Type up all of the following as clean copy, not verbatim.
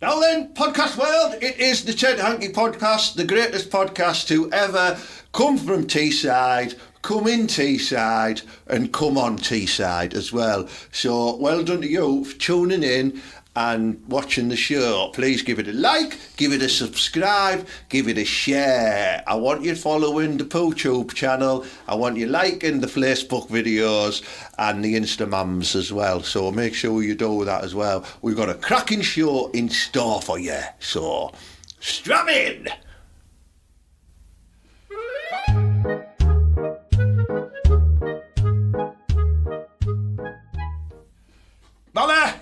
Now then, podcast world, it is the Ted Hanky podcast, the greatest podcast to ever come from Teesside, come in Teesside, and come on Teesside as well. So, well done to you for tuning in and watching the show. Please give it a like, give it a subscribe, give it a share. I want you following the PooTube channel. I want you liking the Facebook videos and the Instamams as well. So make sure you do that as well. We've got a cracking show in store for you. So strap in. Mother!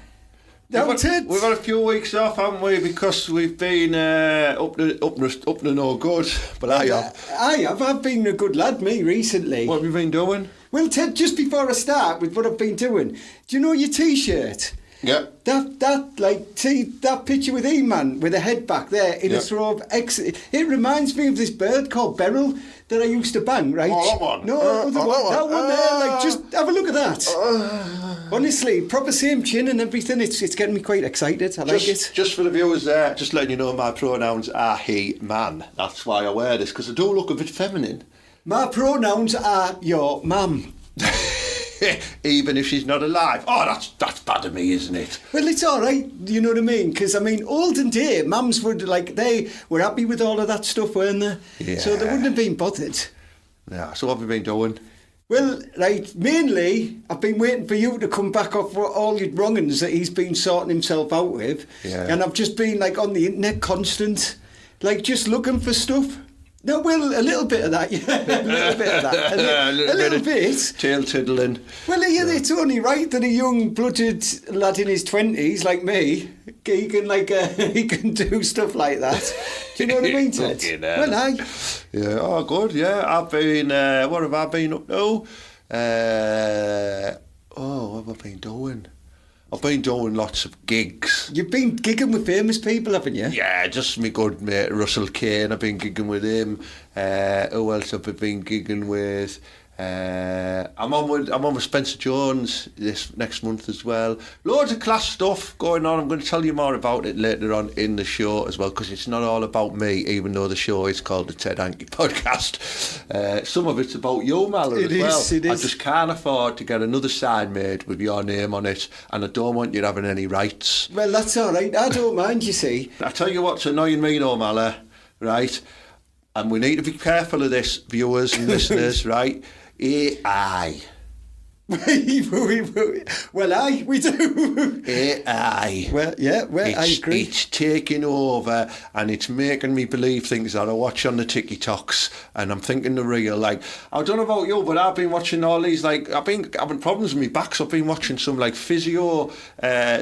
We've had a few weeks off, haven't we? Because we've been up to no good. But I have. I've been a good lad, me, recently. What have you been doing? Well, Ted, just before I start with what I've been doing, do you know your T-shirt? Yeah. That picture with E-Man with a head back there in a throw of it reminds me of this bird called Beryl that I used to bang, right? Oh, that one. No, that one there. Just have a look at that. Honestly, proper same chin and everything. It's getting me quite excited. I like it. Just for the viewers there, just letting you know my pronouns are he, man. That's why I wear this, because I do look a bit feminine. My pronouns are your mum. Even if she's not alive. Oh, that's bad of me, isn't it? Well, it's all right, you know what I mean? Because, olden day, mums would, they were happy with all of that stuff, weren't they? Yeah. So they wouldn't have been bothered. Yeah, so what have you been doing? Well, mainly, I've been waiting for you to come back off all your wrongings that he's been sorting himself out with. Yeah. And I've just been, on the internet constant, just looking for stuff. No, well, a little bit of that, yeah. A little bit of that. A little bit. Tail tiddling. Well, it's only right that a young blooded lad in his 20s, like me, he can do stuff like that. Do you know what I mean, Ted? Well, aye. Yeah, oh, good, yeah. I've been, what have I been up to? What have I been doing? I've been doing lots of gigs. You've been gigging with famous people, haven't you? Yeah, just my good mate Russell Kane. I've been gigging with him. Who else have I been gigging with? I'm on with Spencer Jones this next month as well. Loads of class stuff going on. I'm going to tell you more about it later on in the show as well, because it's not all about me, even though the show is called the Ted Hanky podcast. Some of it's about you, Mallory, as well. It is. I just can't afford to get another sign made with your name on it, and I don't want you having any rights. Well, that's all right. I don't mind, you see. I tell you what's annoying me, though, Mallory, right? And we need to be careful of this, viewers and listeners, right? AI. Well, aye, we do. AI. Well, yeah, I agree. It's taking over and it's making me believe things that I watch on the TikToks, and I'm thinking the real. I don't know about you, but I've been watching all these, I've been having problems with my back, so I've been watching some physio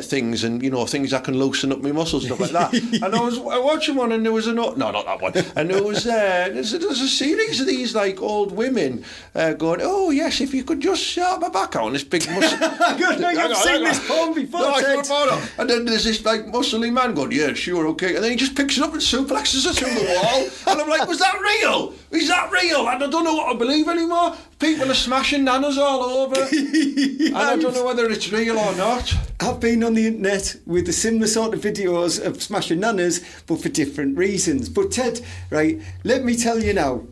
things and, things that can loosen up my muscles, stuff like that. And I was watching one and there was not that one. And there was, there's a series of these old women going, oh yes, if you could just sharp my back out on this big muscle. I've seen this porn before, Ted. And then there's this muscly man going, yeah, sure, okay. And then he just picks it up and suplexes it through the wall. And I'm like, was that real? Is that real? And I don't know what to believe anymore. People are smashing nanas all over. And I don't know whether it's real or not. I've been on the internet with the similar sort of videos of smashing nanas, but for different reasons. But Ted, right, let me tell you now.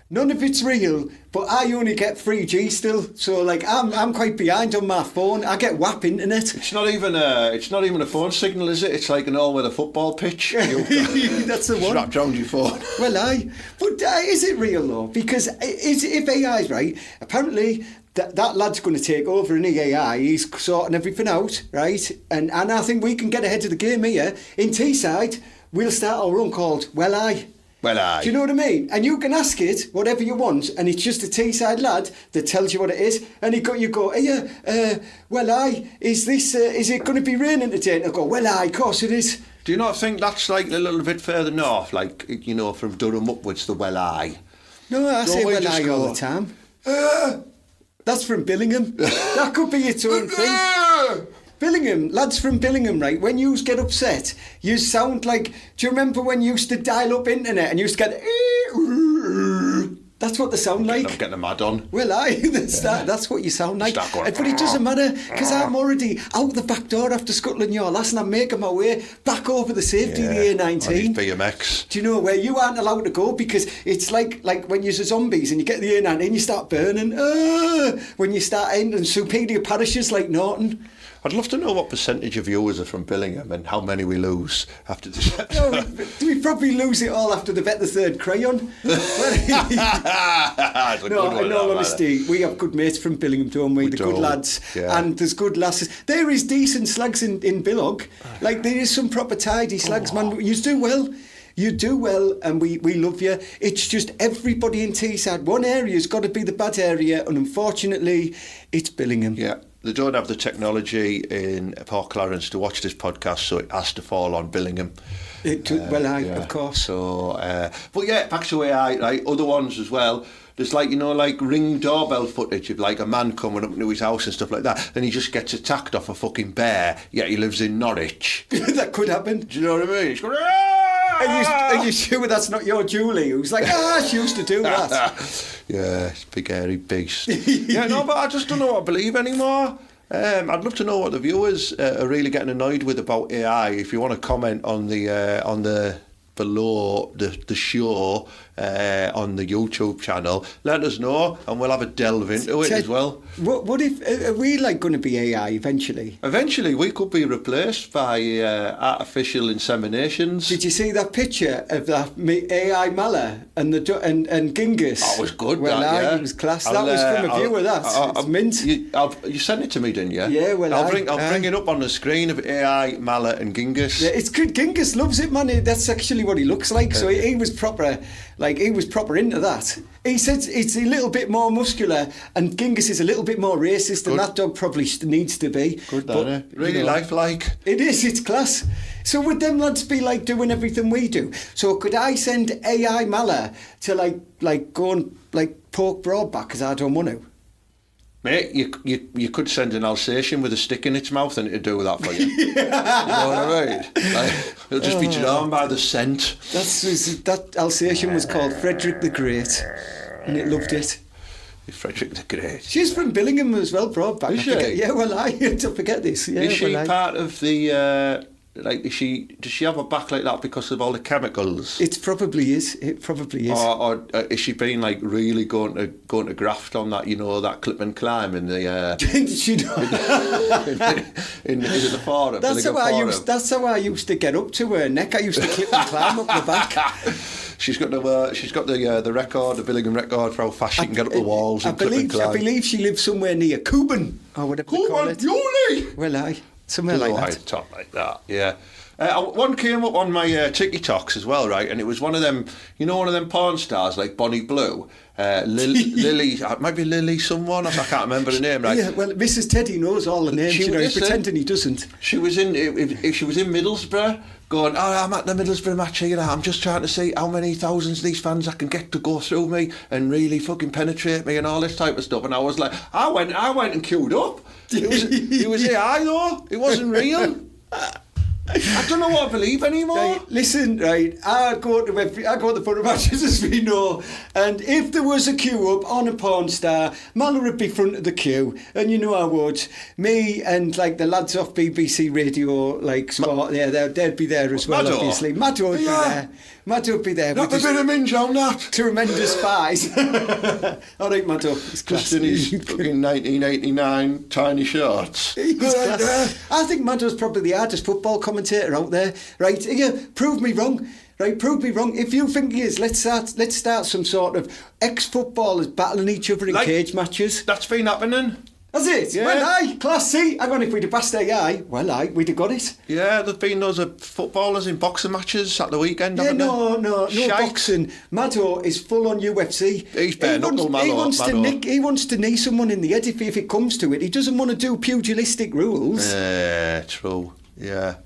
None of it's real, but I only get 3G still, so I'm quite behind on my phone. I get WAP internet. It's not even a phone signal, is it? It's like an all-weather football pitch. That's the one. Strapped round your phone. Well, aye, but is it real though? Because if AI's right, apparently that lad's going to take over in the AI. He's sorting everything out, right? And I think we can get ahead of the game here in Teesside. We'll start our own called Well I. Well, aye. Do you know what I mean? And you can ask it whatever you want, and it's just a Teesside lad that tells you what it is. And you go, hey, well, aye, is it going to be raining today? And I go, well, aye, of course it is. Do you not think that's a little bit further north, from Durham upwards, the well aye? No, I say well aye all the time. That's from Billingham. That could be its own thing. Billingham, lads from Billingham, right? When you get upset, you sound like. Do you remember when you used to dial up internet and you used to get? That's what they sound like. I'm getting a mad on. Well, that's what you sound like. Start going, But it doesn't matter, because I'm already out the back door after Scotland Yard last, and I'm making my way back over the safety of the A19. On his BMX. Do you know where you aren't allowed to go? Because it's like when you're zombies and you get the A19, you start burning. When you start entering superior parishes like Norton. I'd love to know what percentage of viewers are from Billingham and how many we lose after this. We probably lose it all after they've got the third crayon. No, in all honesty, we have good mates from Billingham, don't we? The good lads. Yeah. And there's good lasses. There is decent slags in Billog. Like, there is some proper tidy slags, man. You do well. You do well, and we love you. It's just everybody in Teesside. One area's got to be the bad area, and unfortunately, it's Billingham. Yeah. They don't have the technology in Port Clarence to watch this podcast, so it has to fall on Billingham. Of course. So, but yeah, back to AI, right? Other ones as well. There's like Ring doorbell footage of like a man coming up to his house and stuff like that, and he just gets attacked off a fucking bear, yet he lives in Norwich. That could happen. Do you know what I mean? He's going, Are you sure that's not your Julie who's like, she used to do that? Yeah, it's a big hairy beast. Yeah, no, but I just don't know what I believe anymore. I'd love to know what the viewers are really getting annoyed with about AI. If you want to comment on the below the show on the YouTube channel, let us know and we'll have a delve into it as well. What if are we like going to be AI eventually? Eventually we could be replaced by artificial inseminations. Did you see that picture of that AI Mala and Genghis? That was good. It was class. That was from a viewer. It's mint. You sent it to me, didn't you? Yeah, well, I'll bring it up on the screen of AI, Mala and Genghis. Yeah, it's good. Genghis loves it, man. That's actually what he looks like. So he was proper. Like, he was proper into that. He said it's a little bit more muscular, and Genghis is a little bit more racist, and that dog probably needs to be. Good, but, really lifelike. It is, it's class. So would them lads be like doing everything we do? So could I send AI Mala to like go and like poke Broadback because I don't want to? Mate, you could send an Alsatian with a stick in its mouth and it'd do that for you. You know what I mean? Like, it'll just be drawn by the scent. That Alsatian was called Frederick the Great, and it loved it. Frederick the Great. She's from Billingham as well, Broadback. Is she? Yeah, well, I don't forget this. Yeah, is she part of the... does she have a back like that because of all the chemicals? It probably is. Or is she been like really going to graft on that? That clip and climb in the. Did she not? in the forum. That's how I used to get up to her neck. I used to clip and climb up the back. She's got the record, the Billingham record for how fast she can get up the walls and clip and climb. I believe she lives somewhere near Cuban or whatever they call it. Julie! Well, somewhere like that. Top like that, yeah. One came up on my TikToks as well, right? And it was one of them, one of them porn stars like Bonnie Blue, Lily. It might be Lily someone. I can't remember the name, right? Yeah, well, Mrs. Teddy knows all the names. He's pretending he doesn't. She was in Middlesbrough, going, I'm at the Middlesbrough match here. I'm just trying to see how many thousands of these fans I can get to go through me and really fucking penetrate me and all this type of stuff. And I was like, I went and queued up. It was AI though. It wasn't real. I don't know what I believe anymore. Right, listen, right, I go to the photo matches as we know, and if there was a queue up on a porn star, Mala would be front of the queue, and I would. Me and like the lads off BBC Radio, like Sport, they'd be there as well, obviously. Maddo would be there. Maddo would be there. Not a bit of minge on that. Tremendous spies. All right, Maddo, it's class. Just in his fucking 1989 tiny shorts. I think Maddo's probably the hardest football commentator out there. Right, prove me wrong. Right, prove me wrong. If you think he is, let's start some sort of ex-footballers battling each other in cage matches. That's been happening. Has it? Yeah. Well, Class C. Hang on, if we'd have passed AI, we'd have got it. Yeah, there's been those footballers in boxing matches at the weekend, haven't there? No boxing. Maddo is full on UFC. He's bare knuckle, Maddo. He wants to knee someone in the head if it comes to it. He doesn't want to do pugilistic rules. True. Yeah.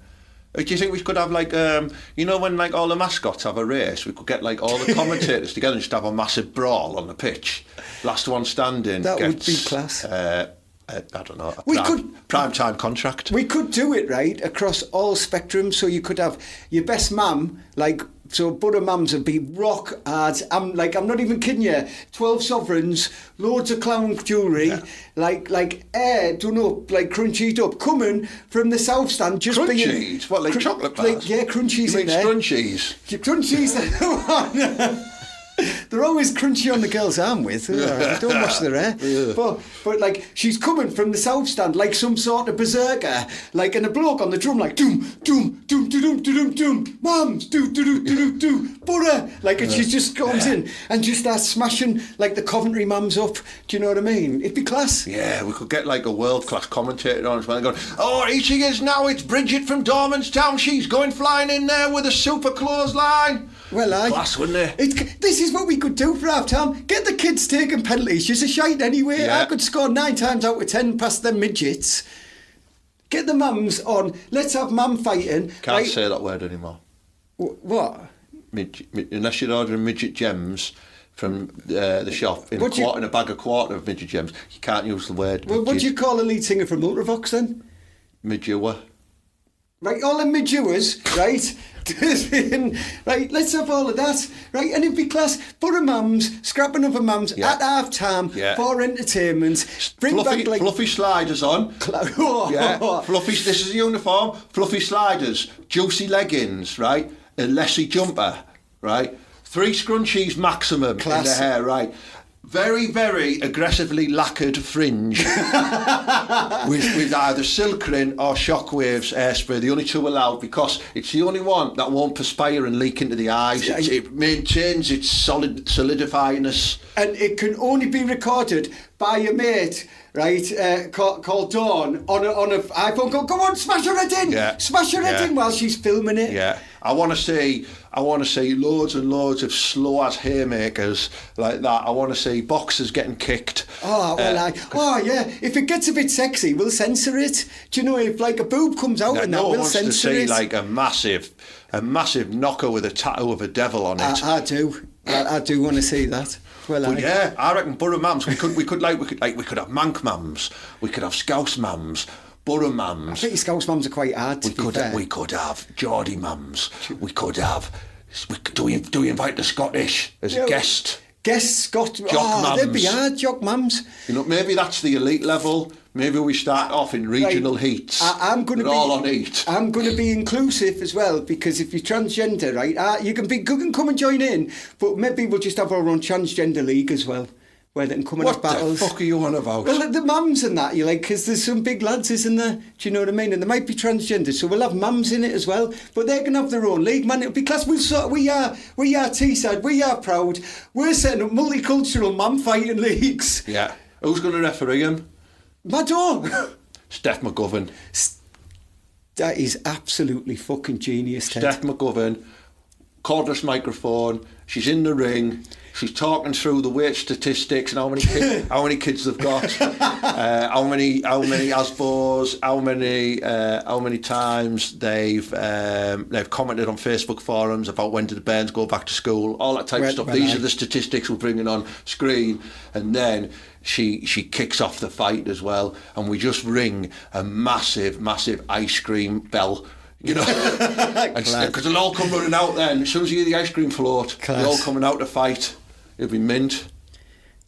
Do you think we could have like, when like all the mascots have a race, we could get like all the commentators together and just have a massive brawl on the pitch. Last one standing. Would be class. I don't know, We prime time contract. We could do it, right, across all spectrums. So you could have your best mum, like, so butter mums would be rock hard. I'm not even kidding you. 12 sovereigns, loads of clown jewellery, like don't know, like crunchied up, coming from the south stand. Just Crunchied? What, like chocolate bars? Like, yeah, crunchies You in mean there. scrunchies? Crunchies. They're always crunchy on the girls I'm with. They don't wash their hair. Yeah. But like, she's coming from the south stand like some sort of berserker, like, and a bloke on the drum like doom doom doom doom doom doom mums do do do do do butter, like, and she just comes in and just starts smashing like the Coventry mums up. Do you know what I mean? It'd be class. Yeah, we could get like a world-class commentator on as well and going, oh, here she is now, it's Bridget from Dormanstown, she's going flying in there with a super clothesline. Well, class, wouldn't it? This is what we could do for half time. Get the kids taking penalties. She's a shite anyway. Yeah. I could score 9 times out of 10 past them midgets. Get the mums on. Let's have mum fighting. Can't right? say that word anymore. What? Unless you're ordering midget gems from the shop in a bag of quarter of midget gems, you can't use the word. Well, what do you call a lead singer from Ultravox then? Midgewer. Right, all the midgewers, right? Right, let's have all of that, right? And it'd be class. Butter mums, scrapping other mums at half time for entertainment. Bring back like fluffy sliders on. Fluffy. This is a uniform. Fluffy sliders, juicy leggings, right? A Lessie jumper, right? 3 scrunchies maximum in the hair, right? Very, very aggressively lacquered fringe with either Silkrin or Shockwave's hairspray. The only 2 allowed because it's the only one that won't perspire and leak into the eyes. It maintains its solidifyingness. And it can only be recorded by a mate, right, called Dawn on an iPhone. Go on, smash her head in! Smash her head in while she's filming it. Yeah. I want to see loads and loads of slow-ass haymakers like that. I want to see boxers getting kicked. If it gets a bit sexy, we'll censor it. Do you know, if like a boob comes out and that, we'll censor it. No one wants to see like a massive knocker with a tattoo of a devil on it. I do want to see that. I reckon borough mums. We could have mank mums. We could have scouse mums. Borough mums. I think scouse mums are quite hard. We could have Geordie mums. We could have. Do we invite the Scottish as a guest? Guest Scott. They'd be hard, jock mums. You know, maybe that's the elite level. Maybe we start off in regional heats. I'm going to be all on heat. I'm going to be inclusive as well, because if you're transgender, right, you can come and join in, but maybe we'll just have our own transgender league as well, where they can come and have battles. What the fuck are you on about? Well, the mums and that, because there's some big lads, isn't there? Do you know what I mean? And they might be transgender, so we'll have mums in it as well. But they can have their own league, man. It'll be class. We are Teesside. We are proud. We're setting up multicultural mum fighting leagues. Yeah. Who's going to referee them? My dog. Steph McGovern. That is absolutely fucking genius, Ted. Steph McGovern, cordless microphone. She's in the ring. She's talking through the weight statistics and how many kids they've got, how many ASBOs, how many times they've commented on Facebook forums about when did the bairns go back to school, all that type of stuff. These are the statistics we're bringing on screen, and then she kicks off the fight as well, and we just ring a massive ice cream bell. You know, because they'll all come running out then. As soon as you hear the ice cream float, they're all coming out to fight. It'll be mint.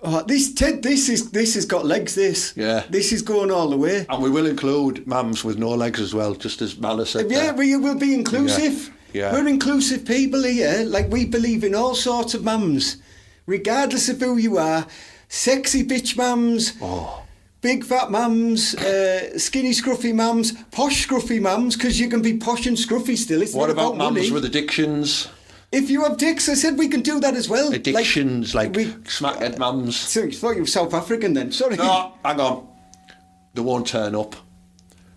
Oh, this has got legs. This is going all the way. And we will include mums with no legs as well, just as Malice said. Yeah, we will be inclusive. Yeah. We're inclusive people here. Like, we believe in all sorts of mums, regardless of who you are. Sexy bitch mums. Oh. Big fat mums, skinny scruffy mums, posh scruffy mums, because you can be posh and scruffy still. It's what not about mums money. with addictions? If you have dicks, I said we can do that as well. Addictions, like smackhead mums. So you thought you were South African then? Sorry. No, hang on. They won't turn up.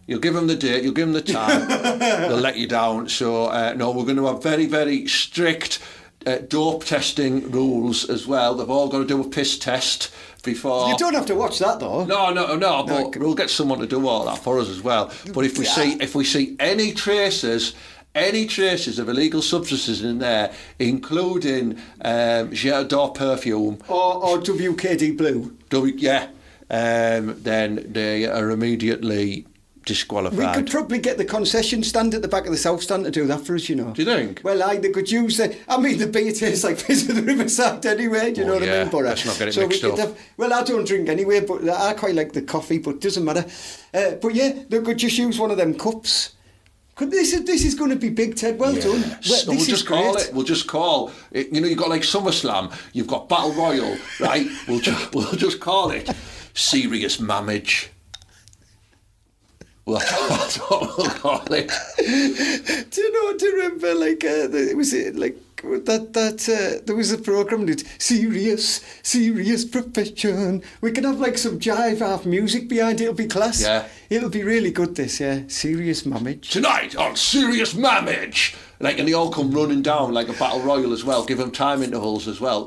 You'll give them the date, you'll give them the time, they'll let you down. So, no, we're going to have very, very strict dope testing rules as well. They've all got to do a piss test before. You don't have to watch that though. No, but we'll get someone to do all that for us as well. But if we see any traces of illegal substances in there, including J'adore perfume or WKD Blue, then they are immediately disqualified. We could probably get the concession stand at the back of the South Stand to do that for us, you know. Do you think? Well, they could use the... I mean, the beer tastes like Fizz of the Riverside anyway, do you know what I mean? But, let's not get it mixed up. Well, I don't drink anyway, but I quite like the coffee, but it doesn't matter. But yeah, they could just use one of them cups. This is going to be big, Ted. Well done. Well, so we'll just call it. We'll just call it. You know, you've got like SummerSlam. You've got Battle Royal, right? We'll just call it Serious Mamage. Well, that's what we'll call it. Do you remember, like, there was a programme that serious profession. We can have like some jive half music behind it. It'll be class. Yeah. It'll be really good, this, yeah. Serious Mamage. Tonight on Serious Mamage. Like, and they all come running down like a battle royal as well. Give them time intervals as well.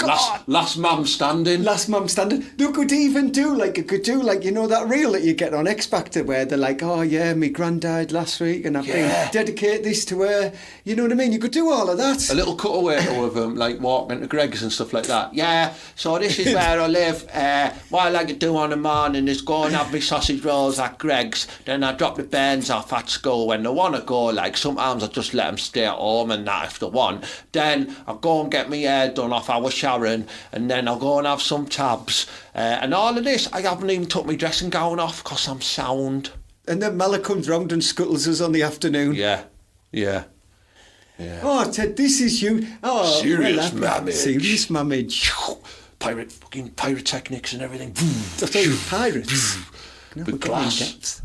Last man standing. Last man standing. They could even do like, you know, that reel that you get on X Factor where they're like, oh yeah, my gran died last week and I've been dedicate this to her. You know what I mean? You could do all of that. A little cutaway of them, like walking to Greg's and stuff like that. Yeah, so this is where I live. What I like to do on the morning is go and have my sausage rolls at Greg's. Then I drop the bairns off at school when they want to go. Like, sometimes I just let them stay at home and that if they want. Then I'll go and get my hair done off our Sharon, and then I'll go and have some tabs. And all of this, I haven't even took my dressing gown off because I'm sound. And then Mala comes round and scuttles us on the afternoon. Yeah. Oh, Ted, this is you. Oh, Serious Mamage. Serious Mamage. Fucking pyrotechnics and everything. I thought you were pirates. Big class.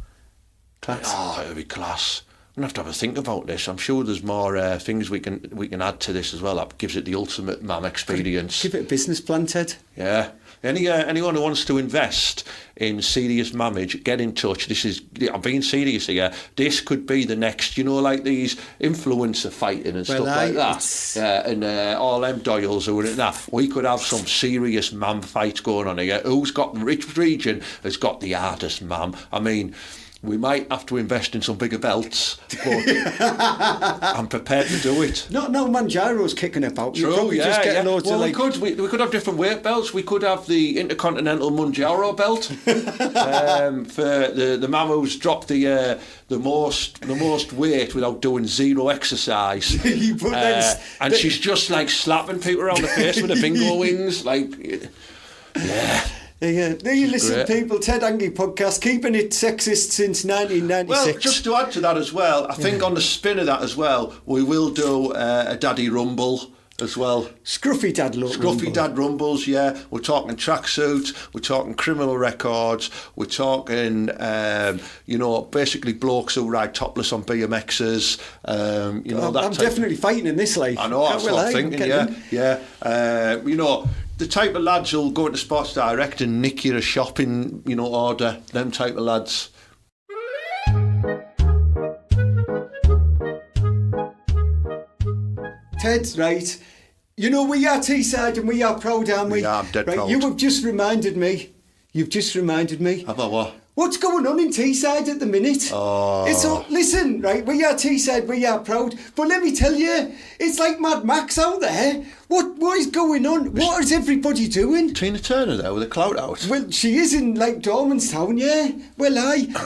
Oh, it'll be class. I'm going to have a think about this. I'm sure there's more things we can add to this as well. That gives it the ultimate mam experience. Give it a business plan, Ted. Yeah. Anyone who wants to invest in Serious Mamage, get in touch. I'm being serious here. This could be the next, you know, like these influencer fighting and stuff like that. Yeah, and all them doyles who are in that. We could have some serious mam fights going on here. Which region has got the hardest mam? I mean, we might have to invest in some bigger belts, but I'm prepared to do it. No, Manjaro's kicking about. True, we could have different weight belts. We could have the Intercontinental Manjaro belt for the man who's dropped the most weight without doing zero exercise. And she's just like slapping people around the face with her bingo wings, like, yeah. Yeah, there you listen, people. Ted Hanky podcast, keeping it sexist since 1996. Well, just to add to that as well, I think on the spin of that as well, we will do a Daddy Rumble as well. Scruffy Dad Rumbles, yeah. We're talking tracksuits, we're talking criminal records, we're talking, basically blokes who ride topless on BMXs. I'm definitely fighting in this life. I know, that's what I'm thinking, yeah. The type of lads who'll go into Sports Direct and nick you a shopping, order. Them type of lads. Ted, right? You know, we are Teesside and we are proud, aren't we? Yeah, I'm dead proud. You have just reminded me. About what? What's going on in Teesside at the minute? Oh. Listen, right, we are Teesside, we are proud, but let me tell you, it's like Mad Max out there. What is going on? What is everybody doing? Tina Turner there with a clout out. Well, she is in, like, Dormanstown, yeah. Well,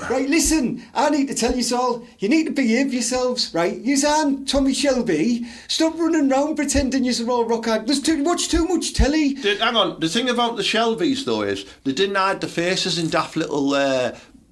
right, listen, I need to tell you all, you need to behave yourselves, right? Yous and Tommy Shelby, stop running round pretending you're all rock hard. There's too much telly. Hang on, the thing about the Shelbys, though, is they didn't hide the faces in daft little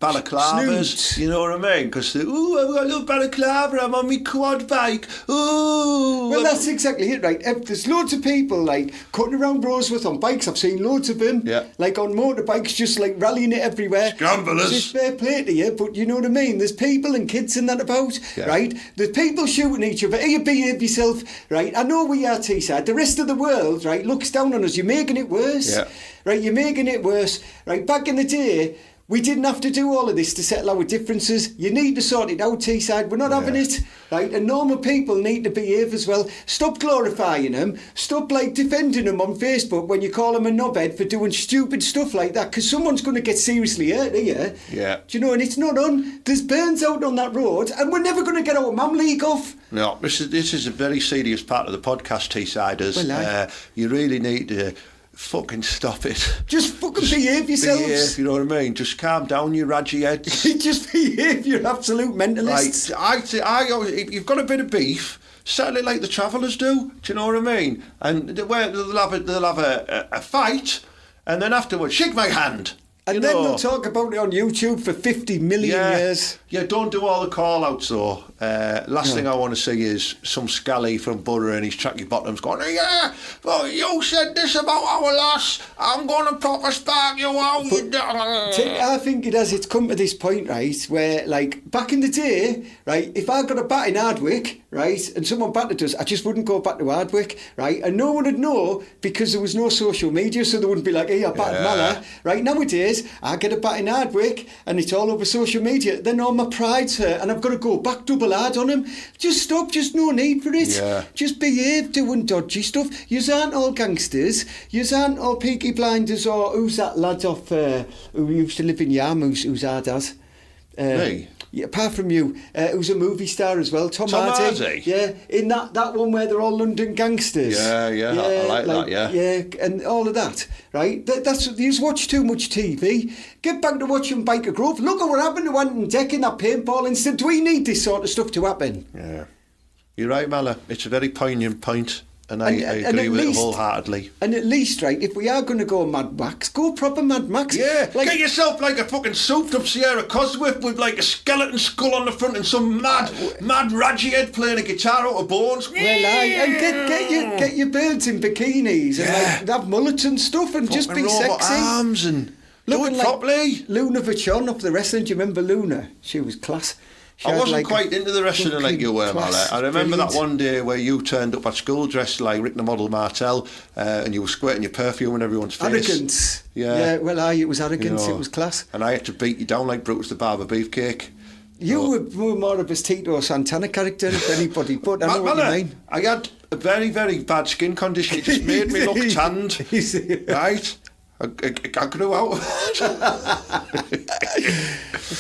balaclavas, Snoots. You know what I mean? Because I've got a little balaclava, I'm on my quad bike, ooh. Well, that's exactly it, right? There's loads of people, like, cutting around Rosworth on bikes. I've seen loads of them. Yeah. Like, on motorbikes, just, like, rallying it everywhere. Scramblers. It's fair play to you, but you know what I mean? There's people and kids and that about, right? There's people shooting each other. You behave yourself, right? I know we are Teesside. The rest of the world, right, looks down on us. You're making it worse. Yeah. Right, you're making it worse. Right, back in the day, we didn't have to do all of this to settle our differences. You need to sort it out, Teesside. We're not having it, right? And normal people need to behave as well. Stop glorifying them. Stop, like, defending them on Facebook when you call them a knobhead for doing stupid stuff like that, because someone's going to get seriously hurt here. Yeah. Do you know? And it's not on. There's bairns out on that road, and we're never going to get our Mam League off. No, this is a very serious part of the podcast, Teessiders. Well, you really need to fucking stop it. Just fucking behave yourselves. Behave, you know what I mean? Just calm down, you radgy heads. Just behave, you're absolute mentalists. I always, if you've got a bit of beef, settle it like the travellers do. Do you know what I mean? And they'll have a fight, and then afterwards, shake my hand. And then they'll talk about it on YouTube for 50 million years. Yeah, don't do all the call-outs, though. Last thing I want to see is some scally from Borough and his tracky bottoms going, yeah, well, you said this about our lass. I'm going to proper spark you out. I think it's come to this point, right, where, like, back in the day, right, if I got a bat in Hardwick, right, and someone battered us, I just wouldn't go back to Hardwick, right, and no one would know because there was no social media, so they wouldn't be like, hey, I battered Mala. Right, nowadays, I get a bat in Hardwick and it's all over social media, then all my pride's hurt and I've got to go back double hard on him. Just stop, just no need for it. Yeah. Just behave doing dodgy stuff. Yous aren't all gangsters, yous aren't all Peaky Blinders, or who's that lad off who used to live in Yarmouth, who's our dad? Me? Yeah, apart from you, who's a movie star as well, Tom Hardy. Yeah, in that one where they're all London gangsters. Yeah, I like that, yeah. Yeah, and all of that, right? That's you watch too much TV. Get back to watching Biker Grove. Look at what happened to Anton Deck in that paintball incident. Do we need this sort of stuff to happen? Yeah. You're right, Mala. It's a very poignant point. And I agree with it wholeheartedly. And at least, right, if we are going to go Mad Max, go proper Mad Max. Yeah, like, get yourself like a fucking souped-up Sierra Cosworth with like a skeleton skull on the front and some mad radgy head playing a guitar out of bones. Well, and get your birds in bikinis and like have mullets and stuff and just be sexy. Arms and looking like properly. Luna Vachon off the wrestling. Do you remember Luna? She was class. I wasn't quite into the wrestling like you were, Mala. I remember that one day where you turned up at school dressed like Rick the Model Martel and you were squirting your perfume in everyone's face. Arrogance. Yeah, well, it was arrogance, it was class. And I had to beat you down like Brutus the Barber Beefcake. You were more of a Tito Santana character than anybody, but I know what you mean. I had a very, very bad skin condition. It just made me look tanned. Right? I grew out.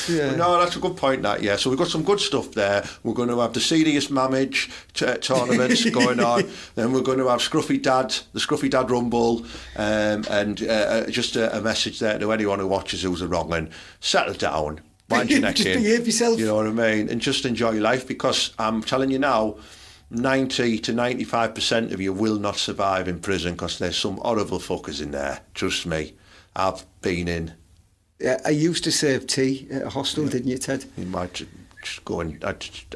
Yeah. No, that's a good point, that, yeah. So we've got some good stuff there. We're going to have the Serious Mamage tournaments going on. Then we're going to have the Scruffy Dad Rumble, and just a message there to anyone who watches who's a wrong and settle down. Mind your neck just in. Behave yourself. You know what I mean? And just enjoy your life, because I'm telling you now, 90 to 95% of you will not survive in prison, because there's some horrible fuckers in there. Trust me. I've been in. Yeah, I used to serve tea at a hostel, didn't you, Ted? You might just go and I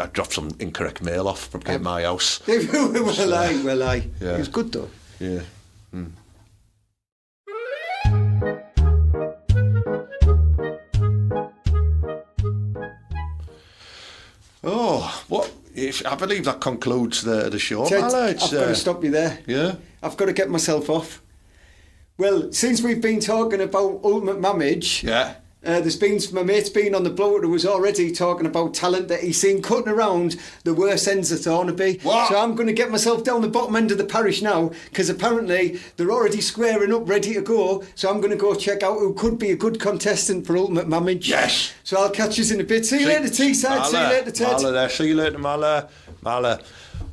dropped some incorrect mail off from my house. well, aye. Yeah. It was good though. Yeah. Mm. Oh, what? I believe that concludes the show. Ted, I've got to stop you there. Yeah? I've got to get myself off. Well, since we've been talking about Ultimate Mamage, my mate's been on the blower who was already talking about talent that he's seen cutting around the worst ends of Thornaby. What? So I'm going to get myself down the bottom end of the parish now, because apparently they're already squaring up, ready to go. So I'm going to go check out who could be a good contestant for Ultimate Mamage. Yes. So I'll catch you in a bit. See you later, Teesside. See you later, Ted. Mala there. See you later, Mala.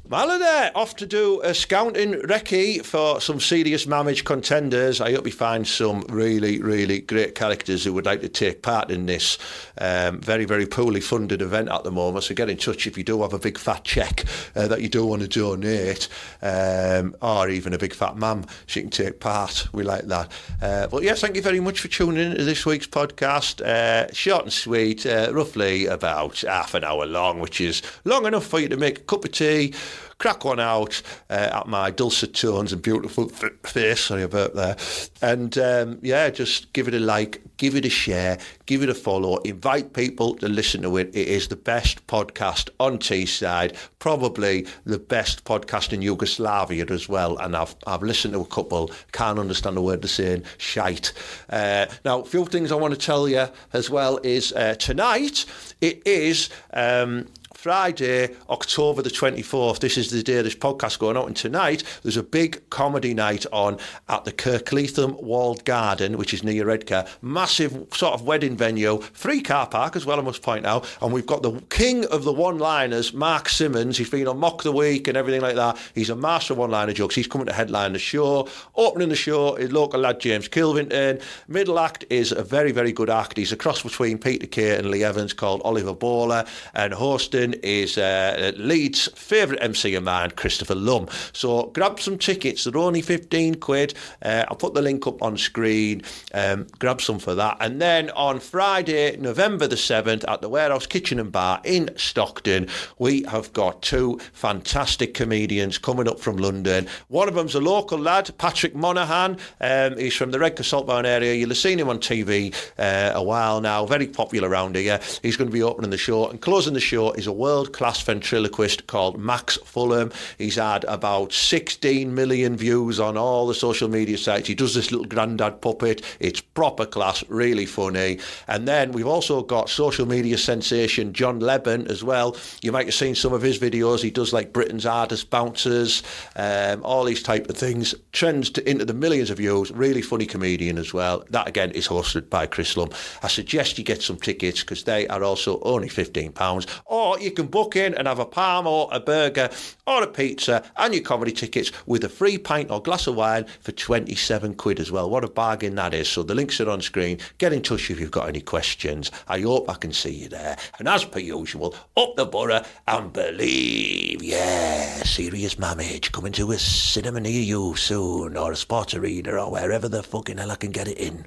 Mala there, off to do a scouting recce for some Serious Mamage contenders. I hope you find some really, really great characters who would like to take part in this very, very poorly funded event at the moment. So get in touch if you do have a big fat cheque that you do want to donate, or even a big fat mum, she can take part. We like that. But yes, thank you very much for tuning in to this week's podcast. Short and sweet, roughly about half an hour long, which is long enough for you to make a cup of tea, crack one out at my dulcet tones and beautiful face, sorry about there, and just give it a like, give it a share, give it a follow, invite people to listen to it. It is the best podcast on Teesside, probably the best podcast in Yugoslavia as well, and I've listened to a couple, can't understand a word they're saying, shite. Now, a few things I want to tell you as well is tonight it is Friday, October the 24th, this is the day this podcast going out, and tonight there's a big comedy night on at the Kirkleatham Walled Garden, which is near Redcar. Massive sort of wedding venue, free car park as well, I must point out, and we've got the king of the one-liners, Mark Simmons. He's been on Mock the Week and everything like that. He's a master of one-liner jokes. He's coming to headline the show. Opening the show is local lad James Kilvington. Middle act is a very, very good act. He's a cross between Peter Kay and Lee Evans called Oliver Bowler, and hosting is Leeds' favourite MC of mine, Christopher Lum. So grab some tickets. They're only 15 quid. I'll put the link up on screen. Grab some for that. And then on Friday, November the 7th, at the Warehouse Kitchen and Bar in Stockton, we have got two fantastic comedians coming up from London. One of them's a local lad, Patrick Monaghan. He's from the Redcar Saltburn area. You'll have seen him on TV a while now. Very popular around here. He's going to be opening the show. And closing the show is a world-class ventriloquist called Max Fulham. He's had about 16 million views on all the social media sites. He does this little granddad puppet. It's proper class, really funny. And then we've also got social media sensation John Lebon as well. You might have seen some of his videos. He does like Britain's Hardest Bouncers, all these type of things. Trends into the millions of views. Really funny comedian as well. That again is hosted by Chris Lum. I suggest you get some tickets because they are also only £15. Or you can book in and have a palm or a burger or a pizza and your comedy tickets with a free pint or glass of wine for 27 quid as well. What a bargain that is. So the links are on screen. Get in touch if you've got any questions. I hope I can see you there. And as per usual, up the borough and believe. Yeah, Serious Mamage coming to a cinema near you soon, or a sports arena, or wherever the fucking hell I can get it in.